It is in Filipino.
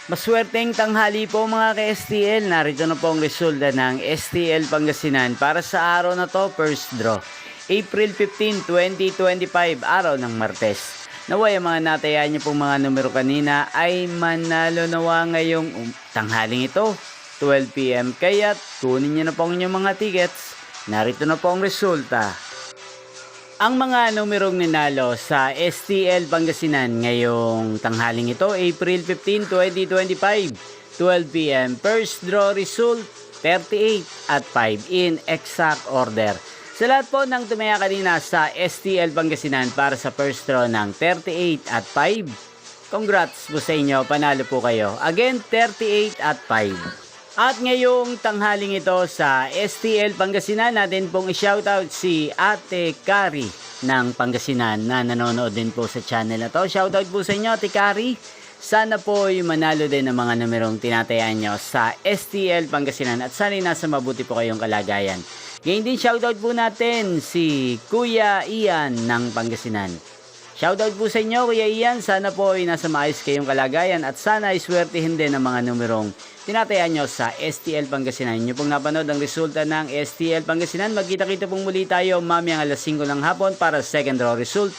Maswerteng tanghali po mga ka-STL. Narito na po ang resulta ng STL Pangasinan para sa araw na to, first draw. April 15, 2025, araw ng Martes. Naway ang mga natayaan niyo pong mga numero kanina ay manalo nawa ngayong tanghaling ito, 12 PM. Kaya't kunin niyo na po ang inyong mga tickets. Narito na po ang resulta. Ang mga numerong ninalo sa STL Pangasinan ngayong tanghaling ito, April 15, 2025, 12 PM. First draw result, 38 at 5 in exact order. Sa lahat po ng tumaya kanina sa STL Pangasinan para sa first draw ng 38 at 5, congrats po sa inyo, panalo po kayo. Again, 38 at 5. At ngayong tanghaling ito sa STL Pangasinan, natin pong i-shoutout si Ate Kari ng Pangasinan na nanonood din po sa channel na to. Shoutout po sa inyo, Ate Kari. Sana po yung manalo din ng mga numerong tinatayaan nyo sa STL Pangasinan at sana nasa mabuti po kayong kalagayan. Ngayon din shoutout po natin si Kuya Ian ng Pangasinan. Shoutout po sa inyo, Kuya Ian. Sana po ay nasa maayos kayong kalagayan at sana ay swertihin din ng mga numerong tinatayaan nyo sa STL Pangasinan. Inyo pong napanood ang resulta ng STL Pangasinan. Magkita-kita pong muli tayo mamayang alas 5 ng hapon para sa second draw result